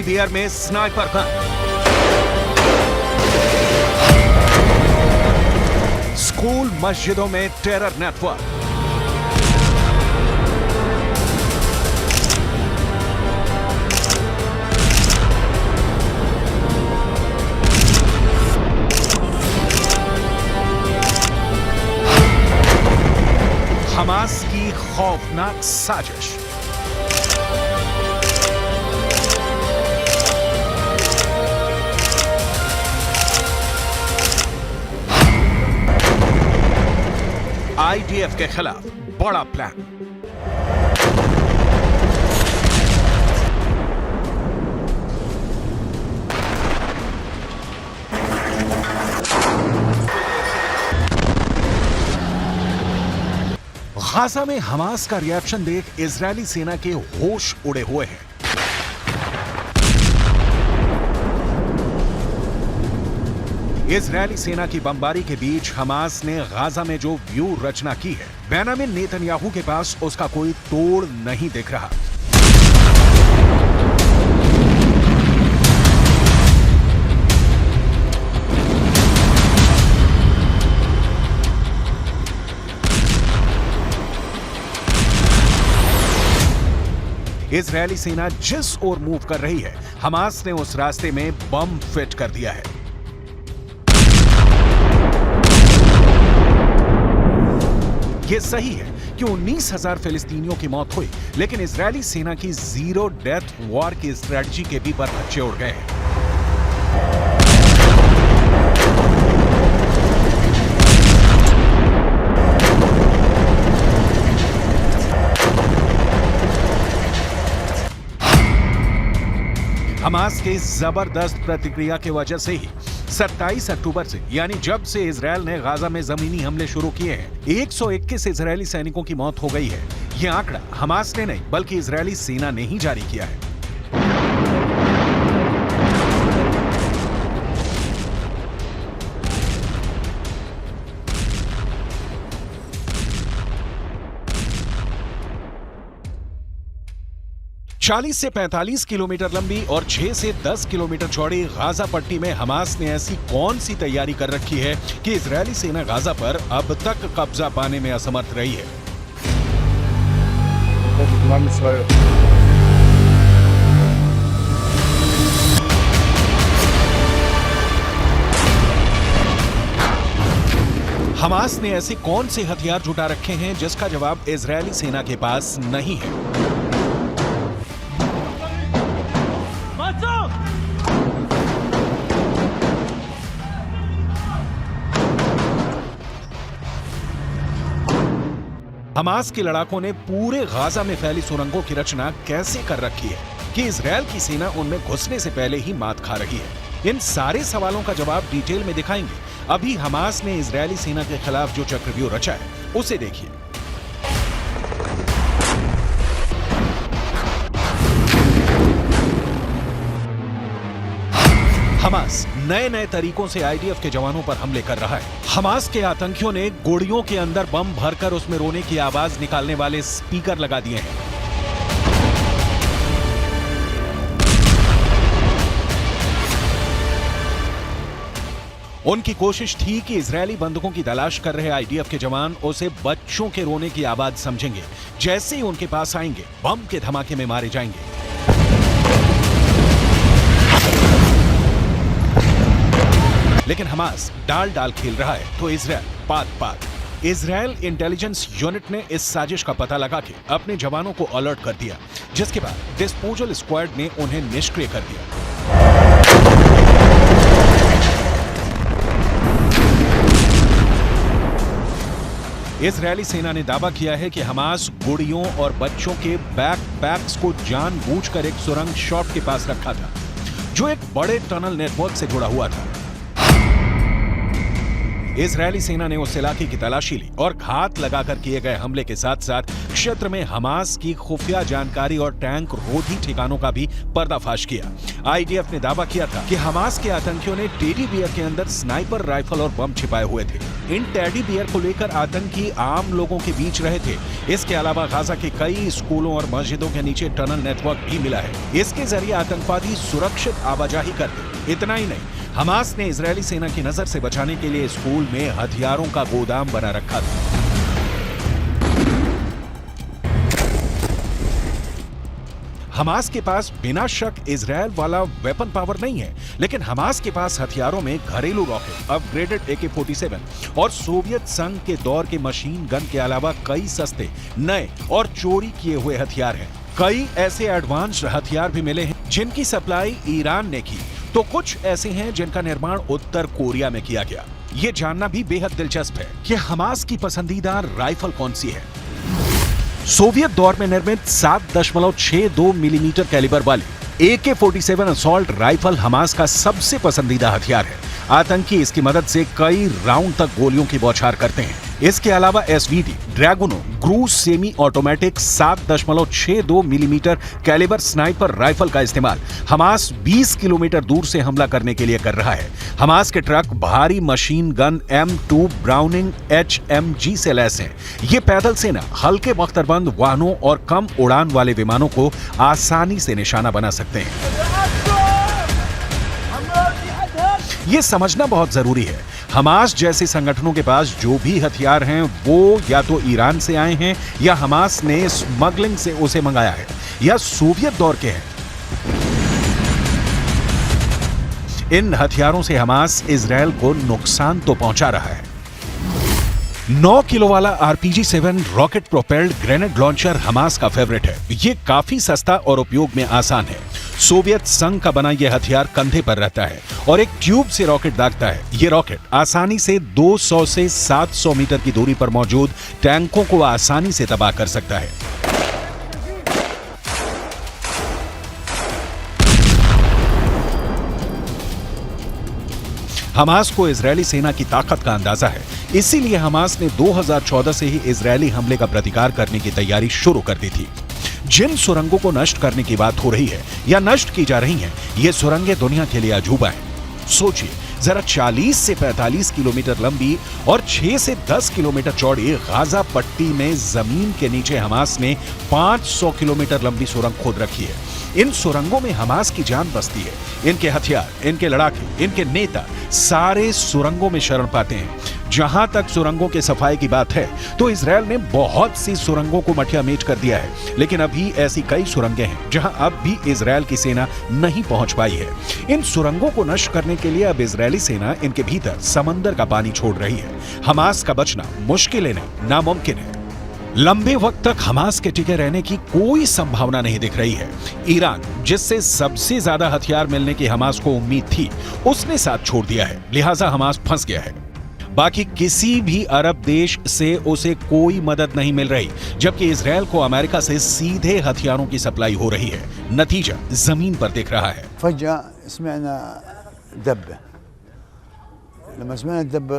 Party wear में sniper gun, school मस्जिदों में टेरर नेटवर्क, हमास की खौफनाक साजिश। आईडीएफ के खिलाफ बड़ा प्लान। गाजा में हमास का रिएक्शन देख इजरायली सेना के होश उड़े हुए हैं। इजरायली सेना की बमबारी के बीच हमास ने गाजा में जो व्यू रचना की है, बेंजामिन नेतन्याहू के पास उसका कोई तोड़ नहीं दिख रहा। इजरायली सेना जिस ओर मूव कर रही है, हमास ने उस रास्ते में बम फिट कर दिया है। यह सही है कि 19,000 फिलिस्तीनियों की मौत हुई, लेकिन इजरायली सेना की जीरो डेथ वॉर की स्ट्रेटजी के भी परखच्चे उड़ गए हैं। हमास के जबरदस्त प्रतिक्रिया की वजह से ही 27 अक्टूबर से, यानी जब से इजरायल ने गाजा में जमीनी हमले शुरू किए हैं, 121 इजरायली सैनिकों की मौत हो गई है। यह आंकड़ा हमास ने नहीं बल्कि इजरायली सेना ने ही जारी किया है। चालीस से 45 किलोमीटर लंबी और 6 से 10 किलोमीटर चौड़ी गाजा पट्टी में हमास ने ऐसी कौन सी तैयारी कर रखी है कि इजरायली सेना गाजा पर अब तक कब्जा पाने में असमर्थ रही है। हमास ने ऐसे कौन से हथियार जुटा रखे हैं जिसका जवाब इजरायली सेना के पास नहीं है। हमास के लड़ाकों ने पूरे गाजा में फैली सुरंगों की रचना कैसे कर रखी है कि इजरायल की सेना उनमें घुसने से पहले ही मात खा रही है। इन सारे सवालों का जवाब डिटेल में दिखाएंगे। अभी हमास ने इजरायली सेना के खिलाफ जो चक्रव्यूह रचा है, उसे देखिए। हमास नए नए तरीकों से आईडीएफ के जवानों पर हमले कर रहा है। हमास के आतंकियों ने गोलियों के अंदर बम भरकर उसमें रोने की आवाज निकालने वाले स्पीकर लगा दिए हैं। उनकी कोशिश थी कि इजरायली बंदूकों की तलाश कर रहे आईडीएफ के जवान उसे बच्चों के रोने की आवाज समझेंगे। जैसे ही उनके पास आएंगे, बम के धमाके में मारे जाएंगे। लेकिन हमास डाल डाल खेल रहा है तो इजरायल पात पात। इजरायल इंटेलिजेंस यूनिट ने इस साजिश का पता लगा के अपने जवानों को अलर्ट कर दिया, जिसके बाद डिस्पोजल स्क्वाड ने उन्हें निष्क्रिय कर दिया। इजरायली सेना ने दावा किया है कि हमास गुड़ियों और बच्चों के बैकपैक्स को जानबूझकर एक सुरंग शॉप के पास रखा था, जो एक बड़े टनल नेटवर्क से जुड़ा हुआ था। इजरायली सेना ने उस इलाके की तलाशी ली और घात लगाकर किए गए हमले के साथ साथ क्षेत्र में हमास की खुफिया जानकारी और टैंक रोधी ठिकानों का भी पर्दाफाश किया। आईडीएफ ने दावा किया था कि हमास के आतंकियों ने टेडी बियर के अंदर स्नाइपर राइफल और बम छिपाए हुए थे। इन टेडी बियर को लेकर आतंकी आम लोगों के बीच रहे थे। इसके अलावा गाजा के कई स्कूलों और मस्जिदों के नीचे टनल नेटवर्क भी मिला है। इसके जरिए आतंकवादी सुरक्षित आवाजाही करते। इतना ही नहीं, हमास ने इजरायली सेना की नजर से बचाने के लिए स्कूल में हथियारों का गोदाम बना रखा था। हमास के पास बिना शक इजरायल वाला वेपन पावर नहीं है, लेकिन हमास के पास हथियारों में घरेलू रॉकेट, अपग्रेडेड AK-47 और सोवियत संघ के दौर के मशीन गन के अलावा कई सस्ते, नए और चोरी किए हुए हथियार हैं। कई ऐसे एडवांस्ड हथियार भी मिले हैं जिनकी सप्लाई ईरान ने की, तो कुछ ऐसे हैं जिनका निर्माण उत्तर कोरिया में किया गया। ये जानना भी बेहद दिलचस्प है कि हमास की पसंदीदा राइफल कौन सी है। सोवियत दौर में निर्मित 7.62 मिलीमीटर कैलिबर वाली AK-47 असॉल्ट राइफल हमास का सबसे पसंदीदा हथियार है। आतंकी इसकी मदद से कई राउंड तक गोलियों की बौछार करते हैं। इसके अलावा SVD, ड्रैगुनो, क्रूज semi automatic 7.62 millimetre calibre sniper rifle का इस्तेमाल हमास 20 किलोमीटर दूर से हमला करने के लिए कर रहा है। हमास के ट्रक भारी machine gun M2 browning HMG से लैस हैं। ये पैदल सेना हल्के बख्तरबंद वाहनों और कम उड़ान वाले विमानों को आसानी से निशाना बना सकते हैं। ये समझना बहुत जरूरी है, हमास जैसे संगठनों के पास जो भी हथियार हैं वो या तो ईरान से आए हैं या हमास ने स्मगलिंग से उसे मंगाया है या सोवियत दौर के हैं। इन हथियारों से हमास इजरायल को नुकसान तो पहुंचा रहा है। 9 किलो वाला RPG-7 rocket propelled grenade launcher Hamas का फेवरेट है। ये काफी सस्ता और उपयोग में आसान है। सोवियत संघ का बना यह हथियार कंधे पर रहता है और एक ट्यूब से रॉकेट दागता है। ये रॉकेट आसानी से 200 से 700 मीटर की दूरी पर मौजूद टैंकों को आसानी से तबाह कर सकता है। हमास को इजरायली सेना की ताकत का अंदाजा है, इसीलिए हमास ने 2014 से ही इजरायली हमले का प्रतिकार करने की तैयारी शुरू कर दी थी। जिन सुरंगों को नष्ट करने की बात हो रही है या नष्ट की जा रही हैं, ये सुरंगें दुनिया के लिए अजूबा हैं। सोचिए जरा, 40 से 45 किलोमीटर लंबी और 6 से 10 किलोमीटर चौड़ी गाजा पट्टी में जमीन के नीचे हमास ने 500 किलोमीटर लंबी सुरंग खोद रखी है। इन सुरंगों में हमास की जान बसती है। इनके हथियार, इनके लड़ाके, इनके नेता सारे सुरंगों में शरण पाते हैं। जहां तक सुरंगों के सफाई की बात है तो इजरायल ने बहुत सी सुरंगों को मटिया मेट कर दिया है, लेकिन अभी ऐसी कई सुरंगें हैं जहां अब भी इजरायल की सेना नहीं पहुंच पाई है। इन सुरंगों को नष्ट करने के लिए अब इजरायली सेना इनके भीतर समंदर का पानी छोड़ रही है। हमास का बचना मुश्किल नहीं, नामुमकिन है। लंबे वक्त तक हमास के टिके रहने की कोई संभावना नहीं दिख रही है। ईरान, जिससे सबसे ज्यादा हथियार मिलने की हमास को उम्मीद थी, उसने साथ छोड़ दिया है, लिहाजा हमास फंस गया है। बाकी किसी भी अरब देश से उसे कोई मदद नहीं मिल रही, जबकि इजरायल को अमेरिका से सीधे हथियारों की सप्लाई हो रही है। नतीजा जमीन पर दिख रहा है। फज्जा स्मअना दब्बा, लम्मा स्मअना दब्बा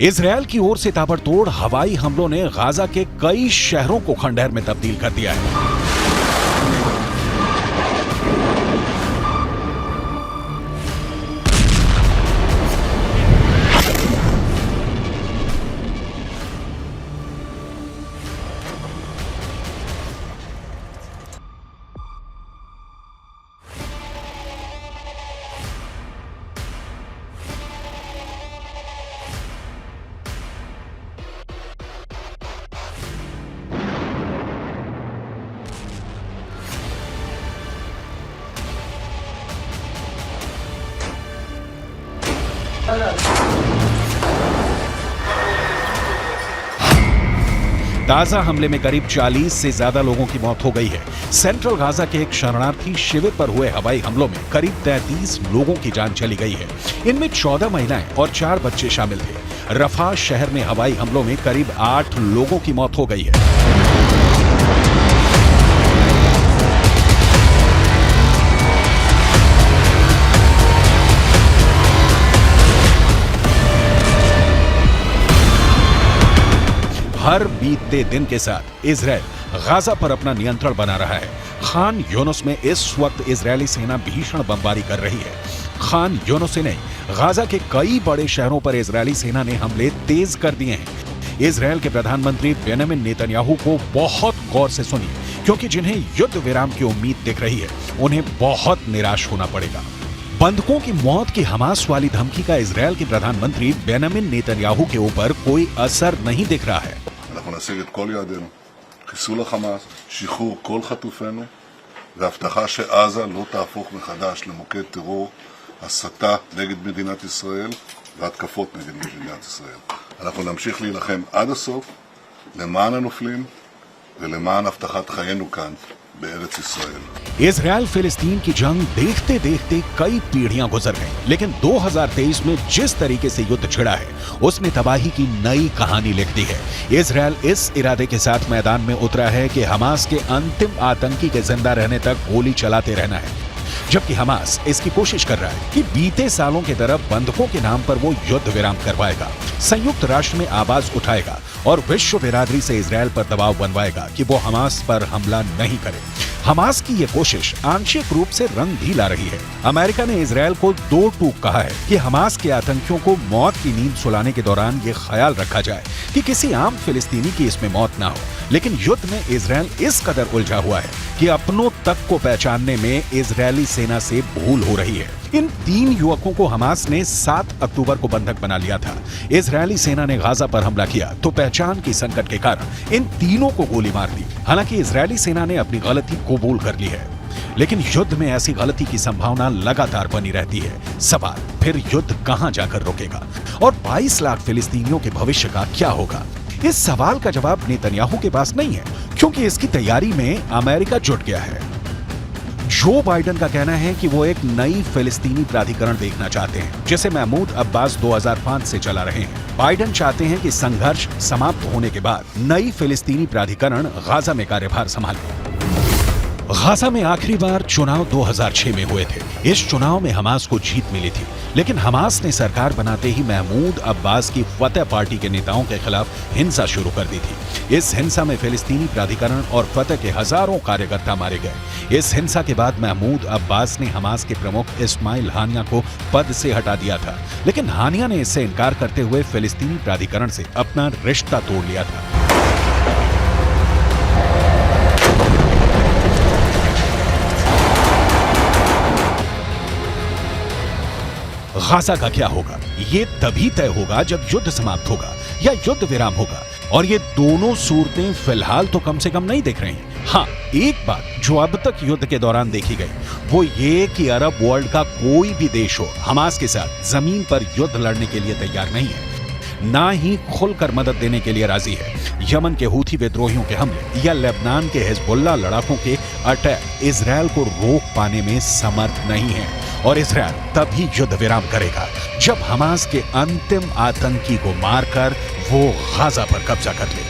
इजरायल की ओर से ताबड़तोड़ हवाई हमलों ने गाजा के कई शहरों को खंडहर में तब्दील कर दिया है। गाजा हमले में करीब 40 से ज्यादा लोगों की मौत हो गई है। सेंट्रल गाजा के एक शरणार्थी शिविर पर हुए हवाई हमलों में करीब 33 लोगों की जान चली गई है। इनमें 14 महिलाएं और 4 बच्चे शामिल थे। रफा शहर में हवाई हमलों में करीब 8 लोगों की मौत हो गई है। हर बीतते दिन के साथ इजराइल गाजा पर अपना नियंत्रण बना रहा है। खान यूनुस में इस वक्त इजरायली सेना भीषण बमबारी कर रही है। खान यूनुस ही नहीं, गाजा के कई बड़े शहरों पर इजरायली सेना ने हमले तेज कर दिए हैं। इजरायल के प्रधानमंत्री बेंजामिन नेतन्याहू को बहुत गौर से सुनिए, क्योंकि जिन्हें युद्ध विराम की उम्मीद दिख रही है, उन्हें बहुत निराश होना पड़ेगा। बंधकों की मौत की हमास वाली धमकी का इजरायल के प्रधानमंत्री बेंजामिन नेतन्याहू के ऊपर कोई असर नहीं दिख रहा है। אנחנו נשיג את כל יעדינו, חיסול החמאס, שחרור כל חטופינו, והבטחה שעזה לא תהפוך מחדש למוקד טרור, הסתה נגד מדינת ישראל והתקפות נגד מדינת ישראל. אנחנו נמשיך להילחם עד הסוף למען הנופלים ולמען הבטחת חיינו כאן בארץ ישראל. इजरायल फिलिस्तीन की जंग देखते देखते कई पीढ़ियां गुजर गईं, लेकिन 2023 में जिस तरीके से युद्ध छिड़ा है, उसने तबाही की नई कहानी लिख दी है। इजरायल इस इरादे के साथ मैदान में उतरा है कि हमास के अंतिम आतंकी के जिंदा रहने तक गोली चलाते रहना है, जबकि हमास इसकी कोशिश कर रहा है कि बीते सालों की तरह बंधकों के नाम पर वो युद्ध विराम करवाएगा, संयुक्त राष्ट्र में आवाज उठाएगा और विश्व बिरादरी से इजरायल पर दबाव बनवाएगा कि वो हमास पर हमला नहीं करे। हमास की ये कोशिश आंशिक रूप से रंग भी ला रही है। अमेरिका ने इजरायल को 2 टूक कहा है कि हमास के आतंकियों को मौत की नींद सुलाने के दौरान ये ख्याल रखा जाए कि किसी आम फिलिस्तीनी की इसमें मौत ना हो। लेकिन युद्ध में इजरायल इस कदर उलझा हुआ है कि अपनों तक को पहचानने में इजरायली सेना से भूल हो रही है। इन 3 युवकों को हमास ने 7 अक्टूबर को बंधक बना लिया था। इजरायली सेना ने गाजा पर हमला किया तो पहचान की संकट के कारण इन तीनों को गोली मार दी। हालांकि इजरायली सेना ने अपनी गलती कबूल कर ली है, लेकिन युद्ध में ऐसी गलती की संभावना लगातार बनी रहती है। सवाल फिर युद्ध कहां जाकर रुकेगा और 22 लाख फिलिस्तीनियों के भविष्य का क्या होगा? इस सवाल का जवाब नेतन्याहू के पास नहीं है, क्योंकि इसकी तैयारी में अमेरिका जुट गया है। जो बाइडेन का कहना है कि वो एक नई फिलिस्तीनी प्राधिकरण देखना चाहते हैं, जिसे महमूद अब्बास 2005 से चला रहे हैं। बाइडेन चाहते हैं कि संघर्ष समाप्त होने के बाद नई फिलिस्तीनी प्राधिकरण गाजा में कार्यभार संभाले। गाजा में आखिरी बार चुनाव 2006 में हुए थे। इस चुनाव में हमास को जीत मिली थी, लेकिन हमास ने सरकार बनाते ही महमूद अब्बास की फतह पार्टी के नेताओं के खिलाफ हिंसा शुरू कर दी थी। इस हिंसा में फिलिस्तीनी प्राधिकरण और फतह के हजारों कार्यकर्ता मारे गए। इस हिंसा के बाद महमूद अब्बास ने हमास के प्रमुख इस्माइल हानिया को पद से हटा दिया था, लेकिन हानिया ने इससे इनकार करते हुए फिलिस्तीनी प्राधिकरण से अपना रिश्ता तोड़ लिया था। गाजा का क्या होगा, ये तभी तय होगा जब युद्ध समाप्त होगा या युद्ध विराम होगा, और ये दोनों सूरतें फिलहाल तो कम से कम नहीं दिख रही हैं। हाँ, एक बात जो अब तक युद्ध के दौरान देखी गई, वो ये कि अरब वर्ल्ड का कोई भी देश हो हमास के साथ जमीन पर युद्ध लड़ने के लिए तैयार नहीं है, ना ही खुलकर मदद देने के लिए राजी है। यमन के हूथी विद्रोहियों के हमले या लेबनान के हिजबुल्लाह लड़ाकों के अटैक इजरायल को रोक पाने में समर्थ नहीं है, और इजरायल तभी युद्ध विराम करेगा जब हमास के अंतिम आतंकी को मारकर वो गाजा पर कब्जा कर ले।